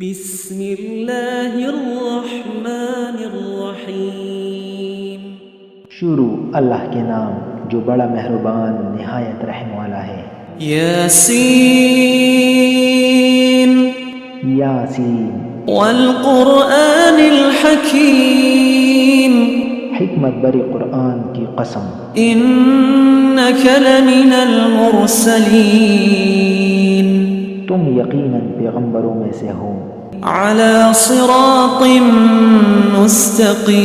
بسم اللہ الرحمن الرحیم۔ شروع اللہ کے نام جو بڑا مہربان نہایت رحم والا ہے۔ یاسین یاسین والقرآن الحکیم، حکمت بری قرآن کی قسم، انک لمن المرسلین، تم یقیناً پیغمبروں میں سے ہو، علی صراط مستقیم،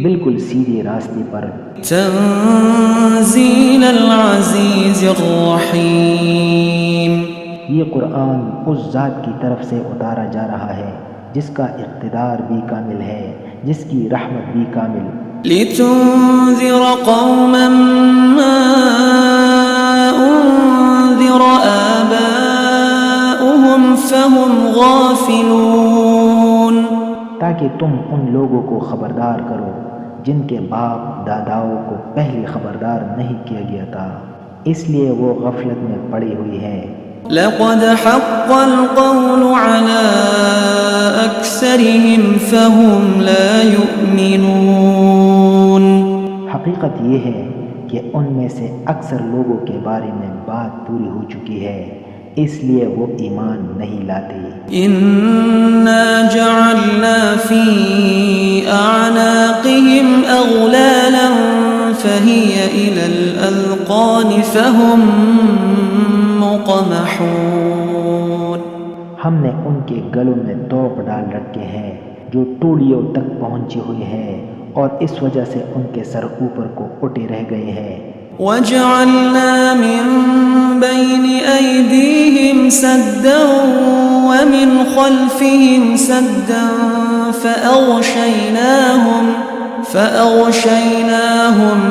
بالکل سیدھے راستے پر، تنزیل العزیز الرحیم، یہ قرآن اس ذات کی طرف سے اتارا جا رہا ہے جس کا اقتدار بھی کامل ہے، جس کی رحمت بھی کامل، لتنذر قوما ما انذر آباؤهم فهم غافلون، تاکہ تم ان لوگوں کو خبردار کرو جن کے باپ داداؤں کو پہلے خبردار نہیں کیا گیا تھا، اس لیے وہ غفلت میں پڑی ہوئی ہے۔ لقد حق القول على أكثرهم فهم لا يؤمنون، حقیقت یہ ہے کہ ان میں سے اکثر لوگوں کے بارے میں بات پوری ہو چکی ہے، اس لیے وہ ایمان نہیں لاتے۔ إنا جعلنا في أعناقهم أغلالا فهي إلى الأذقان فهم مقمحون، ہم نے ان کے گلوں میں توق ڈال رکھے ہیں جو ٹوڑیوں تک پہنچی ہوئی ہے، اور اس وجہ سے ان کے سر اوپر کو اٹھے رہ گئے ہیں۔ وجعلنا من بين أيديهم سدا ومن خلفهم سدا فأغشيناهم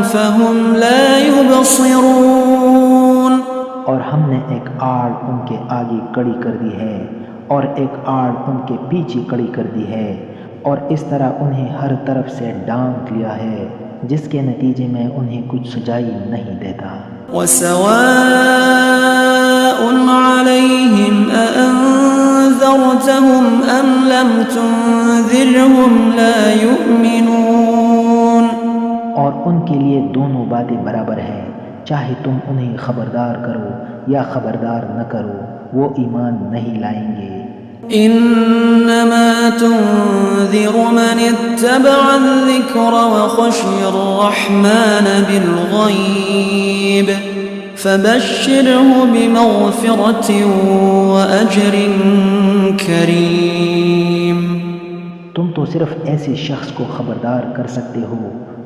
فهم لا يبصرون، اور ہم نے ایک آڑ ان کے آگے کڑی کر دی ہے اور ایک آڑ ان کے پیچھے کڑی کر دی ہے، اور اس طرح انہیں ہر طرف سے ڈھانپ لیا ہے، جس کے نتیجے میں انہیں کچھ سجائی نہیں دیتا۔ وسواء عليهم أأنذرتهم أم لم تنذرهم لا يؤمنون، اور ان کے لیے دونوں باتیں برابر ہیں، چاہے تم انہیں خبردار کرو یا خبردار نہ کرو، وہ ایمان نہیں لائیں گے۔ انما تنذر من اتبع الذکر وخشی الرحمن بالغیب فبشره بمغفرة وأجر کریم، تم تو صرف ایسے شخص کو خبردار کر سکتے ہو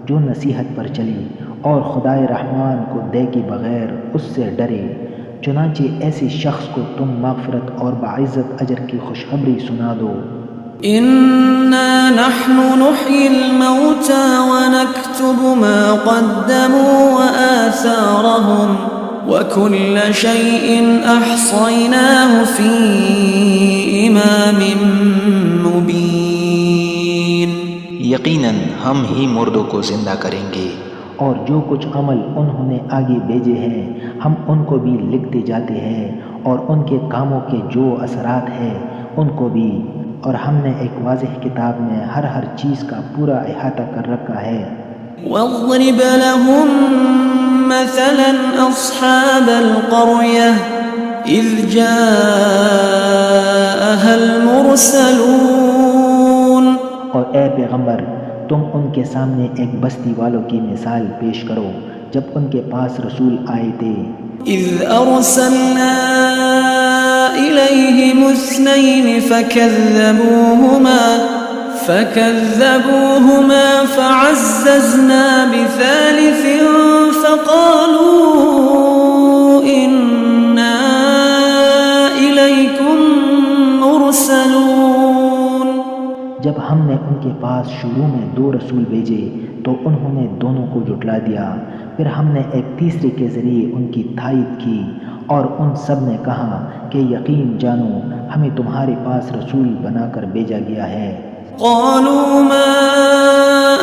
جو نصیحت پر چلی اور خدائے رحمان کو دیکھے بغیر اس سے ڈرے، چنانچہ ایسے شخص کو تم مغفرت اور باعزت اجر کی خوشخبری سنا دو۔ انا نحن نحيي الموتى ونكتب ما قدموا وآثارهم وكل شيء احصيناه في امام مبين، یقیناً ہم ہی مردوں کو زندہ کریں گے، اور جو کچھ عمل انہوں نے آگے بھیجے ہیں ہم ان کو بھی لکھتے جاتے ہیں، اور ان کے کاموں کے جو اثرات ہیں ان کو بھی، اور ہم نے ایک واضح کتاب میں ہر چیز کا پورا احاطہ کر رکھا ہے۔ واضرب لهم مثلا اصحاب القرية اذ جاءها المرسلون، اور اے پیغمبر تم ان کے سامنے ایک بستی والوں کی مثال پیش کرو جب ان کے پاس رسول آئے تھے۔ اذ ارسلنا الیہم اثنین فکذبوہما فعززنا بثالث فقالوا انا الیکم مرسلون، جب ہم نے ان کے پاس شروع میں 2 رسول بھیجے تو انہوں نے دونوں کو جھٹلا دیا، پھر ہم نے ایک تیسرے کے ذریعے ان کی تائید کی، اور ان سب نے کہا کہ یقین جانو ہمیں تمہارے پاس رسول بنا کر بھیجا گیا ہے۔ قالوا ما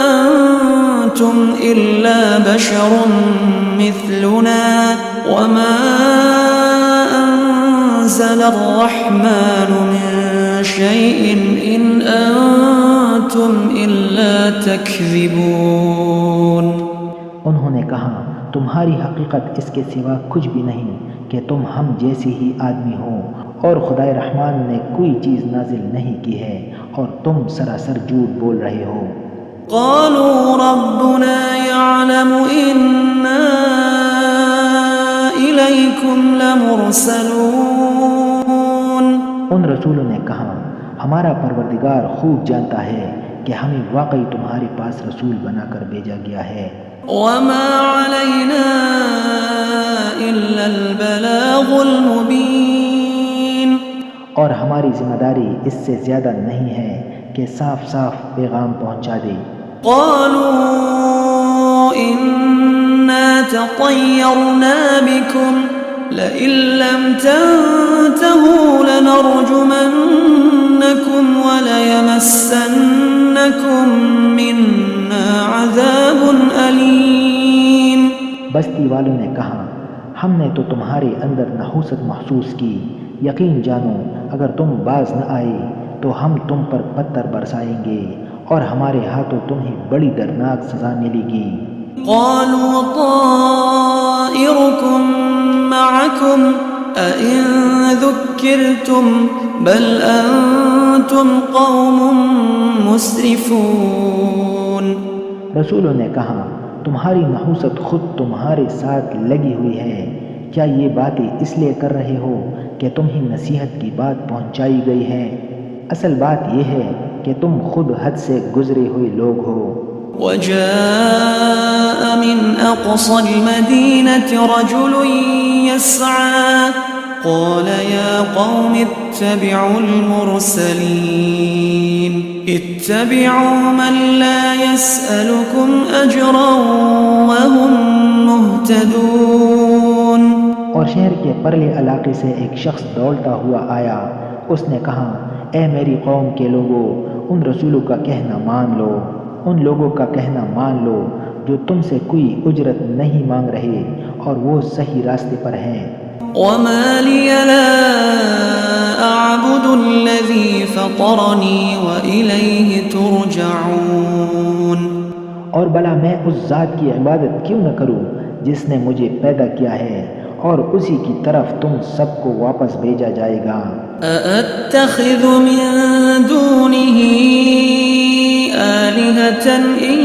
انتم الا بشر مثلنا وما أنزل الرحمن من شيء إن أنتم إلا تكذبون. انہوں نے کہا تمہاری حقیقت اس کے سوا کچھ بھی نہیں کہ تم ہم جیسے ہی آدمی ہو، اور خدائے رحمان نے کوئی چیز نازل نہیں کی ہے اور تم سراسر جھوٹ بول رہے ہو. قالوا ربنا يعلم إنا إليكم لمرسلون. ان رسولوں نے کہا ہمارا پروردگار خوب جانتا ہے کہ ہمیں واقعی تمہارے پاس رسول بنا کر بھیجا گیا ہے. وما علينا إلا البلاغ المبين. اور ہماری ذمہ داری اس سے زیادہ نہیں ہے کہ صاف صاف پیغام پہنچا دے. قالوا إنا تطيرنا بكم لئن لم تنتهوا لنرجمنكم وليمسنكم منا عذاب أليم. بستی والوں نے کہا ہم نے تو تمہارے اندر نحوست محسوس کی، یقین جانو اگر تم باز نہ آئے تو ہم تم پر پتھر برسائیں گے اور ہمارے ہاتھوں تمہیں بڑی دردناک سزا ملے گی. قالوا طائركم معكم أئن ذكرتم بل أنتم قوم مسرفون. رسولوں نے کہا تمہاری نحوست خود تمہارے ساتھ لگی ہوئی ہے، کیا یہ باتیں اس لیے کر رہے ہو کہ تمہیں نصیحت کی بات پہنچائی گئی ہے؟ اصل بات یہ ہے کہ تم خود حد سے گزرے ہوئے لوگ ہو. وجاء من أقصى المدينة رجل يسعى قال يا قوم اتبعوا المرسلين اتبعوا من لا يسألكم أجرا وهم مهتدون. اور شہر کے پرلے علاقے سے ایک شخص دوڑتا ہوا آیا. اس نے کہا اے میری قوم کے لوگوں، ان رسولوں کا کہنا مان لو، ان لوگوں کا کہنا مان لو جو تم سے کوئی اجرت نہیں مانگ رہے اور وہ صحیح راستے پر ہیں. وما لي لا أعبد الذي فطرني وإليه ترجعون. اور بلا میں اس ذات کی عبادت کیوں نہ کروں جس نے مجھے پیدا کیا ہے اور اسی کی طرف تم سب کو واپس بھیجا جائے گا. أأتخذ من دونه آلهة إن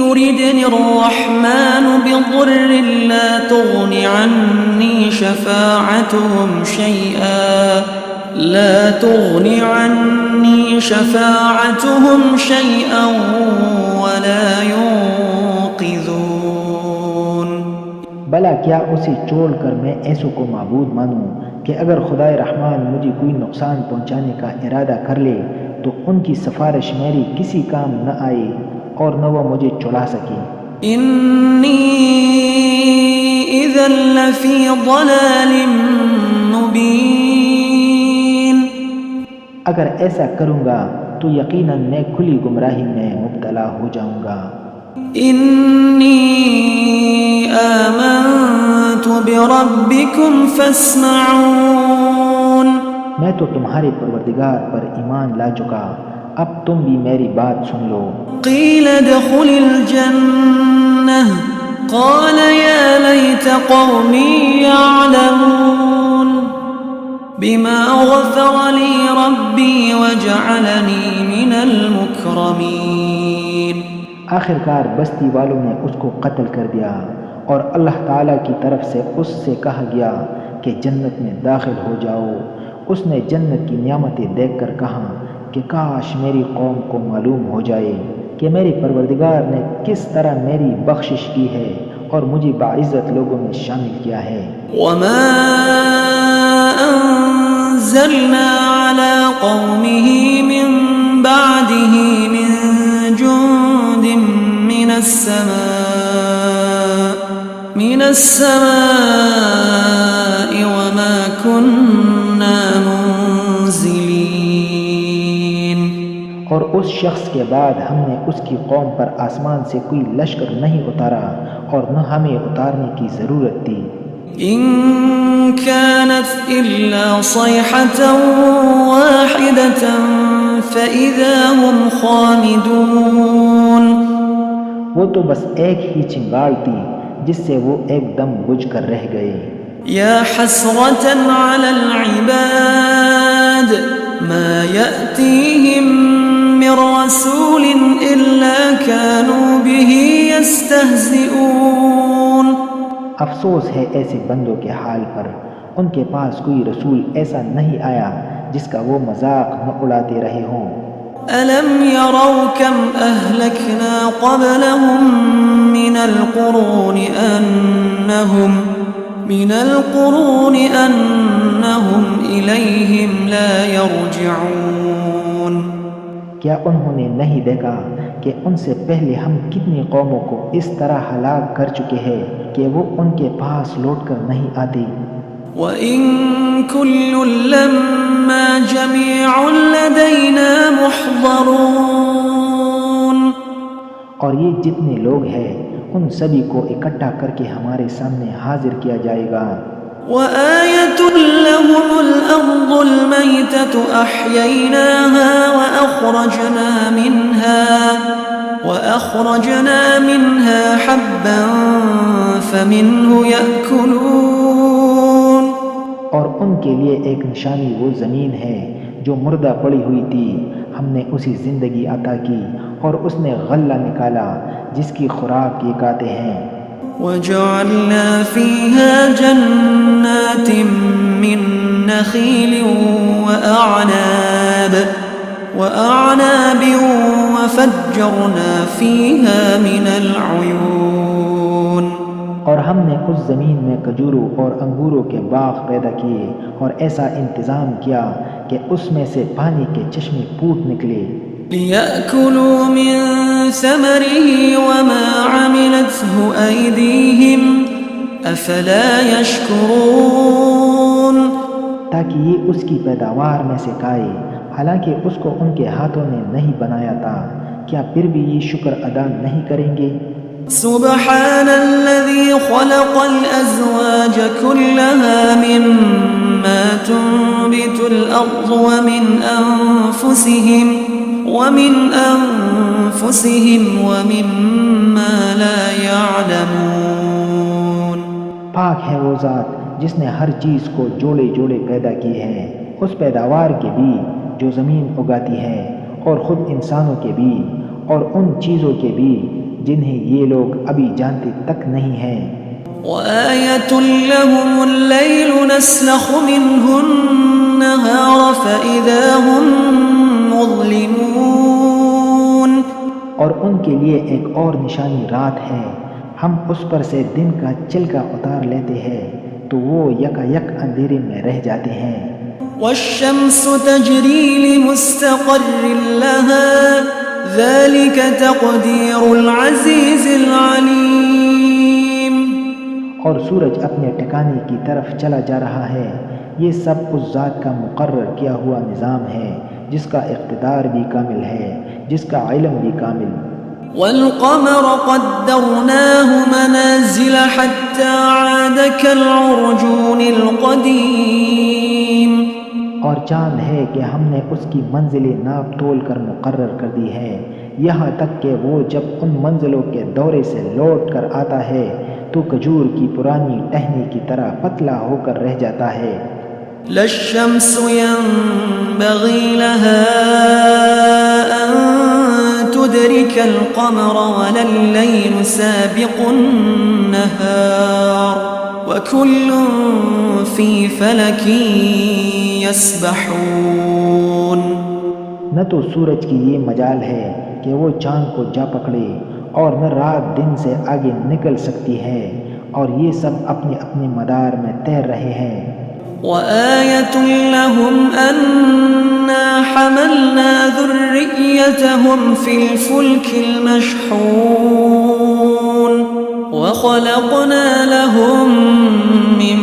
يردني الرحمن بضر لا تغن عني شفاعتهم شيئا ولا ينقذون. بلا کیا اسے چھوڑ کر میں ایسوں کو معبود مانوں کہ اگر خدائے رحمان مجھے کوئی نقصان پہنچانے کا ارادہ کر لے تو ان کی سفارش میری کسی کام نہ آئے اور نہ وہ مجھے چھڑا سکے. إني إذا لفي ضلال مبين. اگر ایسا کروں گا تو یقیناً میں کھلی گمراہی میں مبتلا ہو جاؤں گا. إني آمنت بربكم فاسمعون. میں تو تمہارے پروردگار پر ایمان لا چکا، اب تم بھی میری بات سن لو. قيل ادخل الجنة قال يا ليت قومي يعلمون بما غفر لي ربي وجعلني من المكرمين. آخر کار بستی والوں نے اس کو قتل کر دیا اور اللہ تعالیٰ کی طرف سے اس سے کہا گیا کہ جنت میں داخل ہو جاؤ. اس نے جنت کی نعمتیں دیکھ کر کہا کہ کاش میری قوم کو معلوم ہو جائے کہ میرے پروردگار نے کس طرح میری بخشش کی ہے اور مجھے باعزت لوگوں میں شامل کیا ہے. وما أنزلنا على قومه من بعده من جند من السماء وما كنا منزلين. اور اس شخص کے بعد ہم نے اس کی قوم پر آسمان سے کوئی لشکر نہیں اتارا اور نہ ہمیں اتارنے کی ضرورت تھی. إن كانت إلا صيحة واحدة فإذا هم خامدون. وہ تو بس ایک ہی چنگاڑ تھی جس سے وہ ایک دم بجھ کر رہ گئے. يا حسرة على العباد ما يأتيهم من رسول إلا كانوا به يستهزئون. افسوس ہے ایسے بندوں کے حال پر، ان کے پاس کوئی رسول ایسا نہیں آیا جس کا وہ مذاق نہ اڑاتے رہے ہوں. ألم يروا كم أهلكنا قبلهم من القرون أنهم إليهم لا يرجعون. کیا انہوں نے نہیں دیکھا کہ ان سے پہلے ہم کتنی قوموں کو اس طرح ہلاک کر چکے ہیں کہ وہ ان کے پاس لوٹ کر نہیں آتے. وَإِن كُلٌّ لَّمَّا جَمِيعٌ لَّدَيْنَا مُحْضَرُونَ. اور یہ جتنے لوگ ہیں ان سبھی کو اکٹھا کر کے ہمارے سامنے حاضر کیا جائے گا. وَآيَةٌ لَّهُمُ الْأَرْضُ الْمَيْتَةُ أَحْيَيْنَاهَا وَأَخْرَجْنَا مِنْهَا حَبًّا فَمِنْهُ يَأْكُلُونَ. اور ان کے لیے ایک نشانی وہ زمین ہے جو مردہ پڑی ہوئی تھی، ہم نے اسی زندگی عطا کی اور اس نے غلہ نکالا جس کی خوراک یہ کھاتے ہیں. وَجَعَلْنَا فِيهَا جَنَّاتٍ مِّن نَّخِيلٍ وَأَعْنَابٍ وَفَجَّرْنَا فِيهَا مِنَ الْعُيُونِ. اور ہم نے اس زمین میں کھجوروں اور انگوروں کے باغ پیدا کیے اور ایسا انتظام کیا کہ اس میں سے پانی کے چشمے پھوٹ نکلے. لِيَأْكُلُوا مِن ثَمَرِهِ وَمَا عَمِلَتْهُ أَيْدِيهِمْ أَفَلَا يَشْكُرُونَ. تاکہ یہ اس کی پیداوار میں سے کھائے، حالانکہ اس کو ان کے ہاتھوں نے نہیں بنایا تھا. کیا پھر بھی یہ شکر ادا نہیں کریں گے؟ سبحان الذي خلق الأزواج كلها مما تنبت الأرض ومن أنفسهم ومما لا يعلمون. پاک ہے وہ ذات جس نے ہر چیز کو جوڑے جوڑے پیدا کی ہے، اس پیداوار کے بھی جو زمین اگاتی ہے اور خود انسانوں کے بھی اور ان چیزوں کے بھی جنہیں یہ لوگ ابھی جانتے تک نہیں ہیں. وَآيَةٌ لَّهُمُ اللَّيْلُ نَسْلَخُ مِنْهُ النَّهَارَ فَإِذَا هُم مُّظْلِمُونَ. اور ان کے لیے ایک اور نشانی رات ہے، ہم اس پر سے دن کا چلکا اتار لیتے ہیں تو وہ یکا یک اندھیرے میں رہ جاتے ہیں. وَالشَّمْسُ تَجْرِي لِمُسْتَقَرٍّ لَّهَا ذَلِكَ تَقْدِيرُ الْعَزِيزِ الْعَلِيمِ. اور سورج اپنے ٹھکانے کی طرف چلا جا رہا ہے، یہ سب اس ذات کا مقرر کیا ہوا نظام ہے جس کا اقتدار بھی کامل ہے، جس کا علم بھی کامل. وَالْقَمَرَ قَدَّرْنَاهُ مَنَازِلَ حَتَّى عَادَ كَالْعُرْجُونِ الْقَدِيمِ. اور چاند ہے کہ ہم نے اس کی منزلیں ناپ تول کر مقرر کر دی ہے، یہاں تک کہ وہ جب ان منزلوں کے دورے سے لوٹ کر آتا ہے تو کھجور کی پرانی ٹہنی کی طرح پتلا ہو کر رہ جاتا ہے. لا الشمس ينبغي لها أن تدرك القمر ولا الليل سابق النهار وكل في فلك يسبحون. نہ تو سورج کی یہ مجال ہے کہ وہ چاند کو جا پکڑے اور نہ رات دن سے آگے نکل سکتی ہے، اور یہ سب اپنے اپنے مدار میں تیر رہے ہیں. وَآيَةٌ لَّهُمْ أَنَّا حَمَلْنَا ذُرِّيَّتَهُمْ فِي الْفُلْكِ الْمَشْحُونِ وَخَلَقْنَا لَهُم مِّن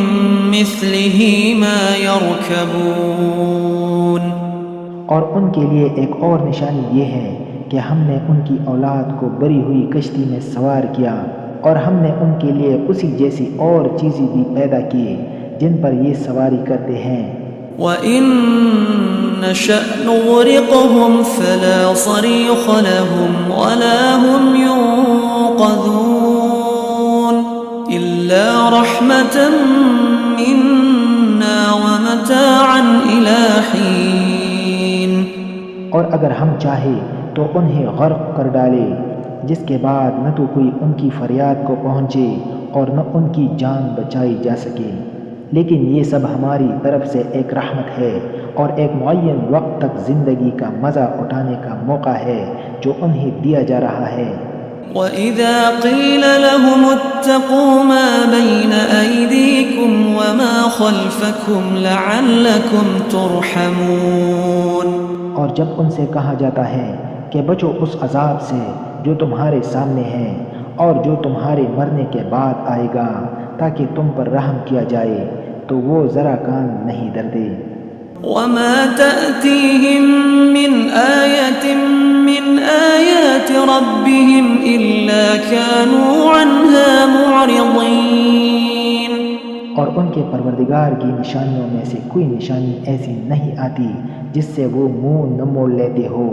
مِّثْلِهِ مَا يَرْكَبُونَ. اور ان کے لیے ایک اور نشانی یہ ہے کہ ہم نے ان کی اولاد کو بری ہوئی کشتی میں سوار کیا، اور ہم نے ان کے لیے اسی جیسی اور چیزیں بھی پیدا کی جن پر یہ سواری کرتے ہیں۔ وَإِن نَّشَأْ نُغْرِقْهُمْ فَلَا صَرِيخَ لَهُمْ وَلَا هُمْ يُنقَذُونَ إِلَّا رَحْمَةً مِّنَّا وَمَتَاعًا إِلَىٰ حِينٍ۔ اور اگر ہم چاہے تو انہیں غرق کر ڈالے، جس کے بعد نہ تو کوئی ان کی فریاد کو پہنچے اور نہ ان کی جان بچائی جا سکے، لیکن یہ سب ہماری طرف سے ایک رحمت ہے اور ایک معین وقت تک زندگی کا مزہ اٹھانے کا موقع ہے جو انہیں دیا جا رہا ہے۔ وَإِذَا قِيلَ لَهُمُ اتَّقُوا مَا بَيْنَ أَيْدِيكُمْ وَمَا خَلْفَكُمْ لَعَلَّكُمْ تُرْحَمُونَ، اور جب ان سے کہا جاتا ہے کہ بچو اس عذاب سے جو تمہارے سامنے ہے اور جو تمہارے مرنے کے بعد آئے گا تاکہ تم پر رحم کیا جائے، تو وہ ذرا کان نہیں دھرتے۔ وَمَا تَأْتِيهِم مِّنْ آيَةٍ مِّنْ آيَاتِ رَبِّهِمْ إِلَّا كَانُوا عَنْهَا مُعْرِضِينَ، اور ان کے پروردگار کی نشانیوں میں سے کوئی نشانی ایسی نہیں آتی جس سے وہ منہ نہ موڑ لیتے ہو۔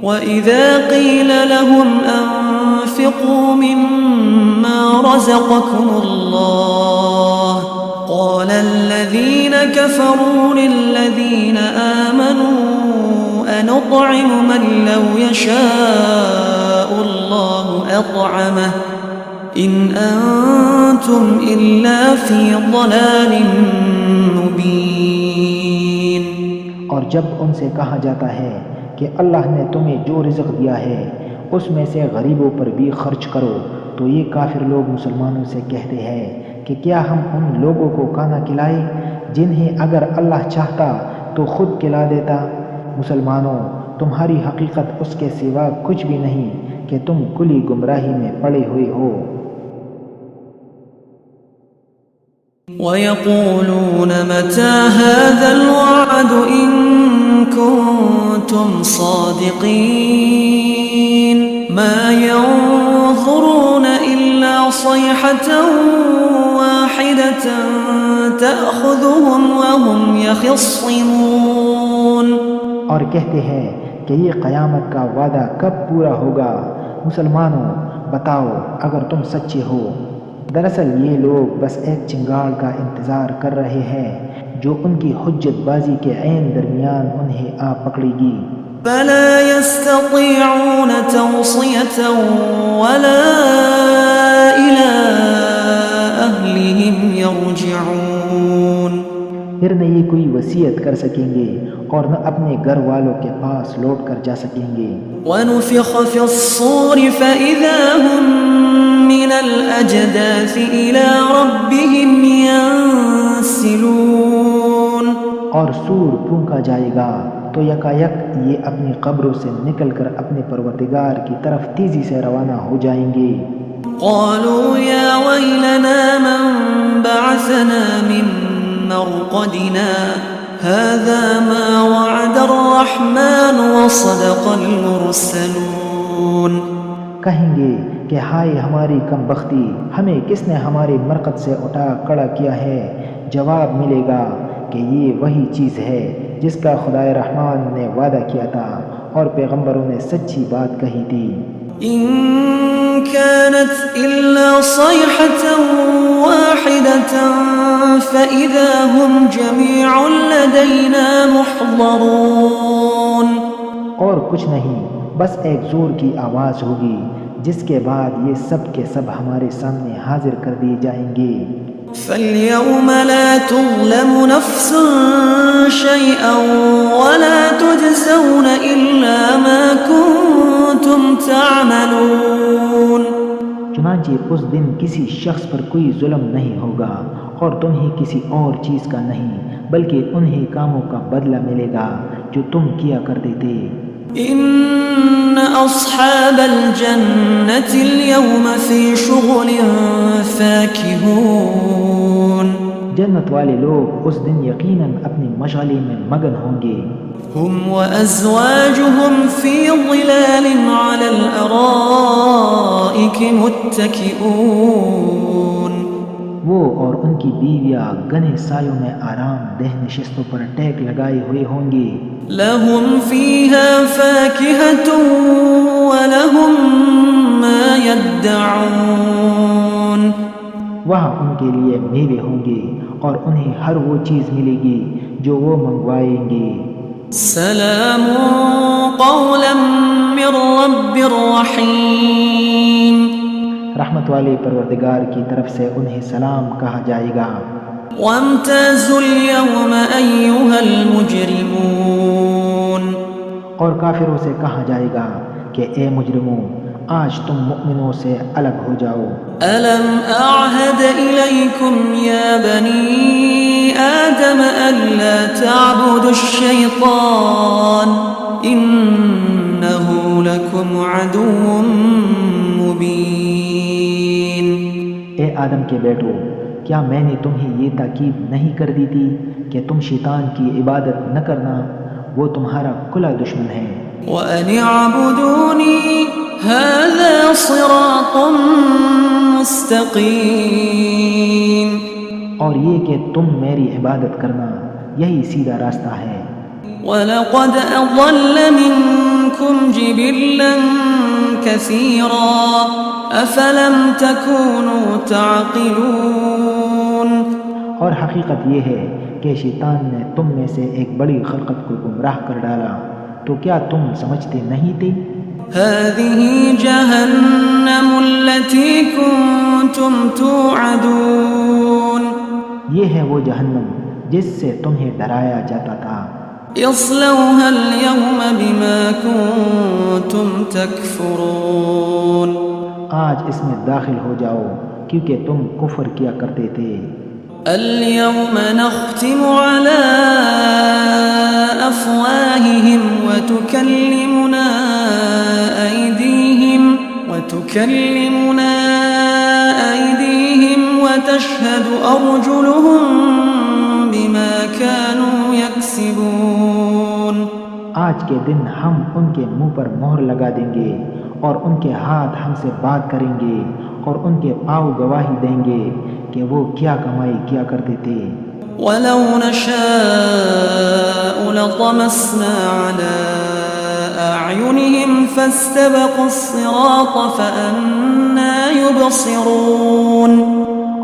وَإِذَا قِيلَ لَهُمْ أَنفِقُوا مِمَّا رَزَقَكُمُ اللَّهُ قَالَ الَّذِينَ كَفَرُوا لِلَّذِينَ آمَنُوا أَنُطْعِمُ مَن لَّوْ يَشَاءُ اللَّهُ أَطْعَمَهُ إِنْ أَنتُمْ إِلَّا فِي ضَلَالٍ مُّبِينٍ۔ اور جب ان سے کہا جاتا ہے کہ اللہ نے تمہیں جو رزق دیا ہے اس میں سے غریبوں پر بھی خرچ کرو، تو یہ کافر لوگ مسلمانوں سے کہتے ہیں کہ کیا ہم ان لوگوں کو کھانا کھلائیں جنہیں اگر اللہ چاہتا تو خود کھلا دیتا۔ مسلمانوں، تمہاری حقیقت اس کے سوا کچھ بھی نہیں کہ تم کلی گمراہی میں پڑے ہوئے ہو۔ وَيَقُولُونَ مَتَىٰ هَٰذَا الْوَعْدُ إِن كُنتُمْ صَادِقِينَ مَا يَنظُرُونَ إِلَّا صَيْحَةً وَاحِدَةً تَأْخُذُهُمْ وَهُمْ يَخِصِّمُونَ، اور کہتے ہیں کہ یہ قیامت کا وعدہ کب پورا ہوگا؟ مسلمانوں بتاؤ اگر تم سچے ہو، دراصل یہ لوگ بس ایک چنگاڑ کا انتظار کر رہے ہیں جو ان کی حجت بازی کے عین درمیان انہیں آ پکڑے گی۔ فَلَا يَسْتَطِيعُونَ تَوْصِيَةً وَلَا إِلَىٰ أَهْلِهِمْ يَرْجِعُونَ، پھر نہ یہ کوئی وصیت کر سکیں گے اور نہ اپنے گھر والوں کے پاس لوٹ کر جا سکیں گے۔ وَنُفِخَ فِي الصُّورِ فَإِذَا هُم مِّنَ الْأَجْدَاثِ إِلَىٰ رَبِّهِمْ يَنسِلُونَ، اور سور پھونکا جائے گا تو یکایک یہ اپنی قبروں سے نکل کر اپنے پروردگار کی طرف تیزی سے روانہ ہو جائیں گے۔ قَالُوا يَا وَيْلَنَا مَن بَعَثَنَا مِن مَّرْقَدِنَا هَٰذَا مَا وَعَدَ الرَّحْمَٰنُ وَصَدَقَ الْمُرْسَلُونَ، کہیں گے کہ ہائے ہماری کم بختی، ہمیں کس نے ہمارے مرقد سے اٹھا کھڑا کیا ہے؟ جواب ملے گا کہ یہ وہی چیز ہے جس کا خدائے رحمان نے وعدہ کیا تھا اور پیغمبروں نے سچی بات کہی تھی۔ إِن كَانَتْ إِلَّا صَيْحَةً وَاحِدَةً فَإِذَا هُمْ جَمِيعٌ لَّدَيْنَا مُحْضَرُونَ، اور کچھ نہیں، بس ایک زور کی آواز ہوگی جس کے بعد یہ سب کے سب ہمارے سامنے حاضر کر دیے جائیں گے۔ فَالْيَوْمَ لَا تُظْلَمُ نَفْسٌ شَيْئًا وَلَا تُجْزَوْنَ إِلَّا مَا كُنتُمْ تَعْمَلُونَ، چنانچہ اس دن کسی شخص پر کوئی ظلم نہیں ہوگا اور تمہیں کسی اور چیز کا نہیں بلکہ انہی کاموں کا بدلہ ملے گا جو تم کیا کرتے تھے۔ إِنَّ أَصْحَابَ الْجَنَّةِ الْيَوْمَ فِي شُغُلٍ فَاكِهُونَ، جنت والے لوگ اس دن یقیناً اپنی مشغلے میں مگن ہوں گے۔ هُمْ وَأَزْوَاجُهُمْ فِي ظِلَالٍ عَلَى الْأَرَائِكِ مُتَّكِئُونَ، وہ اور ان کی بیویاں گھنے سایوں میں آرام دہ نشستوں پر ٹیک لگائے ہوئے ہوں گی. لهم فيها فاكهة ولهم ما يدعون. وہاں ان کے لیے میوے ہوں گے اور انہیں ہر وہ چیز ملے گی جو وہ منگوائیں گے. سلام قولا من رب رحیم. رحمت والے پروردگار کی طرف سے انہیں سلام کہا جائے گا. وامتازوا اليوم أيها المجرمون. اور کافروں سے کہا جائے گا کہ اے مجرموں آج تم مؤمنوں سے الگ ہو جاؤ. ألم أعهد إليكم يا بني آدم ألا تعبدوا الشيطان إنه لكم عدو مبين. اے آدم کے بیٹو کیا میں نے تمہیں یہ تاکید نہیں کر دی تھی کہ تم شیطان کی عبادت نہ کرنا، وہ تمہارا کھلا دشمن ہے. وأن اعبدوني هذا صراط مستقيم. اور یہ کہ تم میری عبادت کرنا یہی سیدھا راستہ ہے. وَلَقَدْ أَضَلَّ مِنكُمْ جِبِلًّا كَثِيرًا أَفَلَمْ تَكُونُوا تَعْقِلُونَ. اور حقیقت یہ ہے کہ شیطان نے تم میں سے ایک بڑی خلقت کو گمراہ کر ڈالا، تو کیا تم سمجھتے نہیں تھے؟ هَذِهِ جَهَنَّمُ الَّتِي كُنتُمْ تُوعَدُونَ. یہ ہے وہ جہنم جس سے تمہیں ڈرایا جاتا تھا. اصلوها اليوم بما كنتم تكفرون. آج اس میں داخل ہو جاؤ کیونکہ تم کفر کیا کرتے تھے. اليوم نختم على أفواههم وتكلمنا أيديهم وتشهد أرجلهم بما كانوا يكسبون. آج کے دن ہم ان کے منہ پر مہر لگا دیں گے اور ان کے ہاتھ ہم سے بات کریں گے اور ان کے پاؤں گواہی دیں گے کہ وہ کیا کمائی کیا کرتے تھے. وَلَوْ نَشَاءُ لَطَمَسْنَا عَلَىٰ أَعْيُنِهِمْ فَاسْتَبَقُوا الصِّرَاطَ فَأَنَّىٰ يُبْصِرُونَ.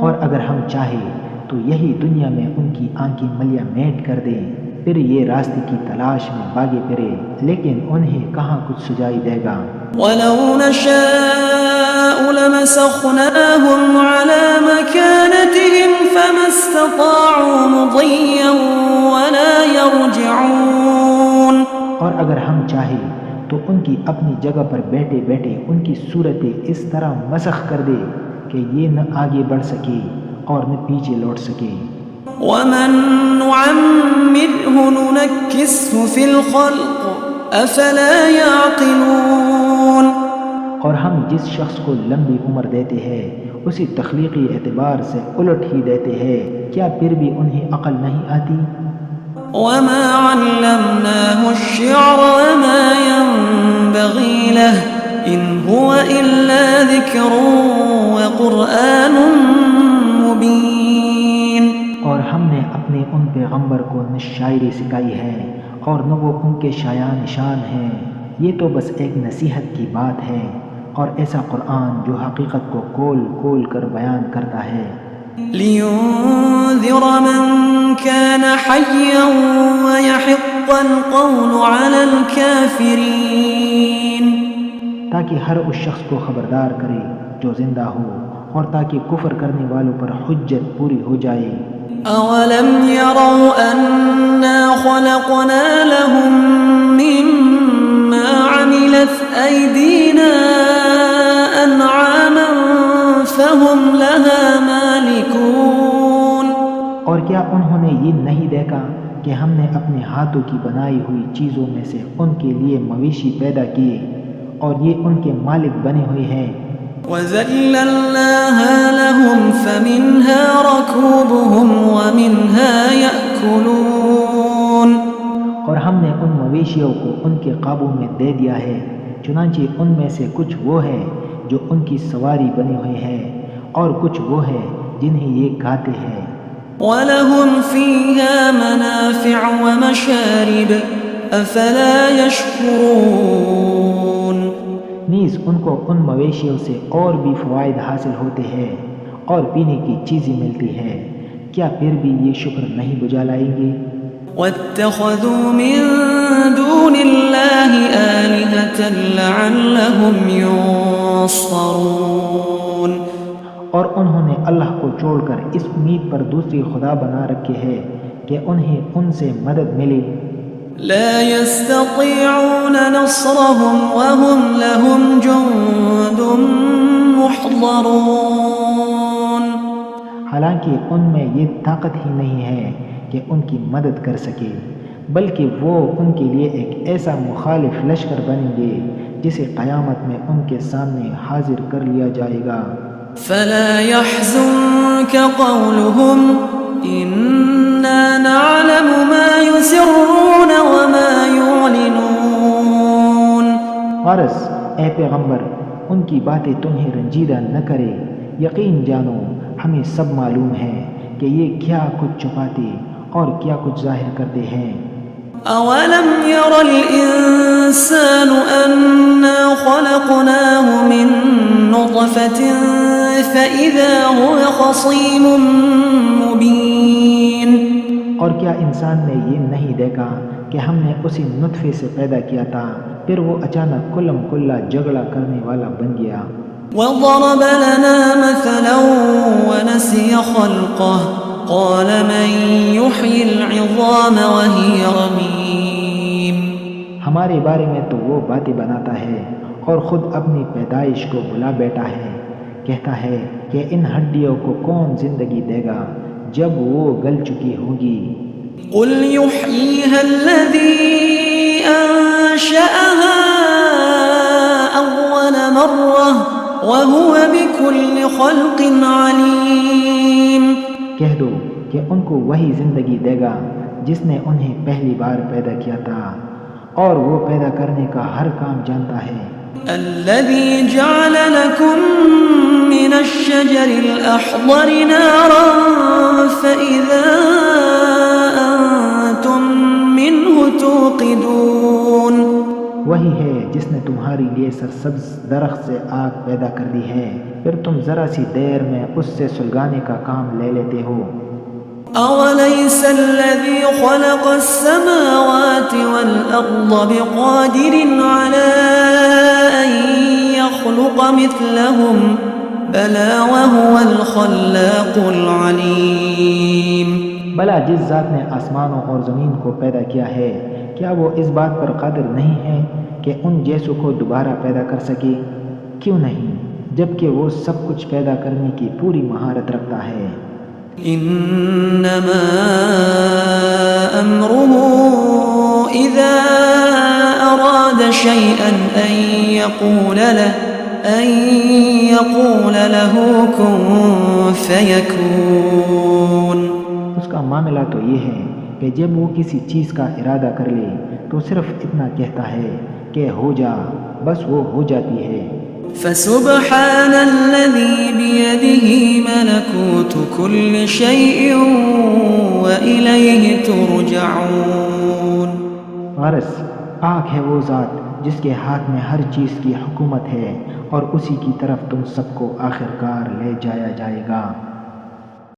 اور اگر ہم چاہیں تو یہی دنیا میں ان کی آنکھیں ملیاں میٹ کر دیں، پھر یہ راستے کی تلاش میں بھاگے پھرے، لیکن انہیں کہاں کچھ سجائی دے گا. وَلَوْ نَشَاءُ لَمَسَخْنَاهُمْ عَلَىٰ مَكَانَتِهِمْ فَمَا اسْتَطَاعُوا مُضِيًّا وَلَا يَرْجِعُونَ. اور اگر ہم چاہیں تو ان کی اپنی جگہ پر بیٹھے بیٹھے ان کی صورتیں اس طرح مسخ کر دے کہ یہ نہ آگے بڑھ سکے اور نہ پیچھے لوٹ سکے. وَمَن نُعَمِّرْهُ نُنَكِّسْهُ فِي الْخَلْقِ أَفَلَا يَعْقِلُونَ. اور ہم جس شخص کو لمبی عمر دیتے ہیں اسی تخلیقی اعتبار سے الٹ ہی دیتے ہیں، کیا پھر بھی انہیں عقل نہیں آتی؟ وَمَا عَلَّمْنَاهُ الشِّعْرَ وَمَا يَنبَغِي لَهُ إِنْ هُوَ إِلَّا ذِكْرٌ وَقُرْآنٌ مُبِينٌ. اور ہم نے اپنے ان پیغمبر کو نہ شاعری سکھائی ہے اور نہ وہ ان کے شایان نشان ہیں، یہ تو بس ایک نصیحت کی بات ہے اور ایسا قرآن جو حقیقت کو کھول کھول کر بیان کرتا ہے. لِيُنذِرَ مَن كَانَ حَيًّا وَيَحِقَّ الْقَوْلُ عَلَى الْكَافِرِينَ. تاکہ ہر اس شخص کو خبردار کرے جو زندہ ہو اور تاکہ کفر کرنے والوں پر حجت پوری ہو جائے. أَوَلَمْ يَرَوْا أَنَّا خَلَقْنَا لَهُم مِّمَّا عَمِلَتْ أَيْدِينَا أَنْعَامًا فَهُمْ لَهَا مَالِكُونَ. اور کیا انہوں نے یہ نہیں دیکھا کہ ہم نے اپنے ہاتھوں کی بنائی ہوئی چیزوں میں سے ان کے لیے مویشی پیدا کیے اور یہ ان کے مالک بنے ہوئے ہیں. وَذَلَّلْنَاهَا لَهُمْ فَمِنْهَا رَكُوبُهُمْ وَمِنْهَا يَأْكُلُونَ. اور ہم نے ان مویشیوں کو ان کے قابو میں دے دیا ہے، چنانچہ ان میں سے کچھ وہ ہے جو ان کی سواری بنے ہوئے ہیں اور کچھ وہ ہے جنہیں یہ کھاتے ہیں، وَلَهُمْ فِيهَا مَنَافِعُ وَمَشَارِبُ أَفَلَا يَشْكُرُونَ۔ نیز ان کو ان مویشیوں سے اور بھی فوائد حاصل ہوتے ہیں اور پینے کی چیزیں ملتی ہے، کیا پھر بھی یہ شکر نہیں بجا لائیں گے؟ وَاتَّخَذُوا مِن دُونِ اللَّهِ آلِهَةً لَعَلَّهُمْ يُنصَرُونَ۔ اور انہوں نے اللہ کو چھوڑ کر اس امید پر دوسری خدا بنا رکھے ہے کہ انہیں ان سے مدد ملے۔ لا يستطيعون نصرهم وهم لهم جند محضرون۔ حالانکہ ان میں یہ طاقت ہی نہیں ہے کہ ان کی مدد کر سکے، بلکہ وہ ان کے لیے ایک ایسا مخالف لشکر بنیں گے جسے قیامت میں ان کے سامنے حاضر کر لیا جائے گا۔ فلا يحزنك قولهم إنا نعلم ما يسرون وما يعلنون۔ غرض اے پیغمبر، ان کی باتیں تمہیں رنجیدہ نہ کرے، یقین جانو ہمیں سب معلوم ہے کہ یہ کیا کچھ چھپاتے اور کیا کچھ ظاہر کرتے ہیں۔ أولم ير الإنسان أنا خلقناه من نطفة فإذا هو خصيم مبين۔ اور کیا انسان نے یہ نہیں دیکھا کہ ہم نے اسی نطفے سے پیدا کیا تھا، پھر وہ اچانک کلم کلا جھگڑا کرنے والا بن گیا۔ وضرب لنا مثلا ونسي خلقه قال من يحيي العظام وهي رميم۔ ہمارے بارے میں تو وہ باتیں بناتا ہے اور خود اپنی پیدائش کو بھلا بیٹھا ہے، کہتا ہے کہ ان ہڈیوں کو کون زندگی دے گا جب وہ گل چکی ہوگی۔ قل يحييها الذي أنشأها أول مرة وهو بكل خلق عليم۔ کہہ دو کہ ان کو وہی زندگی دے گا جس نے انہیں پہلی بار پیدا کیا تھا، اور وہ پیدا کرنے کا ہر کام جانتا ہے۔ الذي جعل لكم من الشجر الأخضر نارا فإذا أنتم منه توقدون۔ وہی ہے جس نے تمہاری لیے سرسبز درخت سے آگ پیدا کر دی ہے، پھر تم ذرا سی دیر میں اس سے سلگانے کا کام لے لیتے ہو۔ أوليس الذي خلق السماوات والأرض بقادر على أن يخلق مثلهم بلى وهو الخلاق العليم۔ بلا جس ذات نے آسمانوں اور زمین کو پیدا کیا ہے، کیا وہ اس بات پر قادر نہیں ہے کہ ان جیسوں کو دوبارہ پیدا کر سکے؟ کیوں نہیں، جبکہ وہ سب کچھ پیدا کرنے کی پوری مہارت رکھتا ہے۔ إنما أمره إذا أراد شيئا أن يقول له كن فيكون۔ اس کا معاملہ تو یہ ہے کہ جب وہ کسی چیز کا ارادہ کر لے تو صرف اتنا کہتا ہے کہ ہو جا، بس وہ ہو جاتی ہے۔ فسبحان الذي بيده ملكوت كل شيء وإليه ترجعون۔ غرض پاک ہے وہ ذات جس کے ہاتھ میں ہر چیز کی حکومت ہے، اور اسی کی طرف تم سب کو آخر کار لے جایا جائے گا۔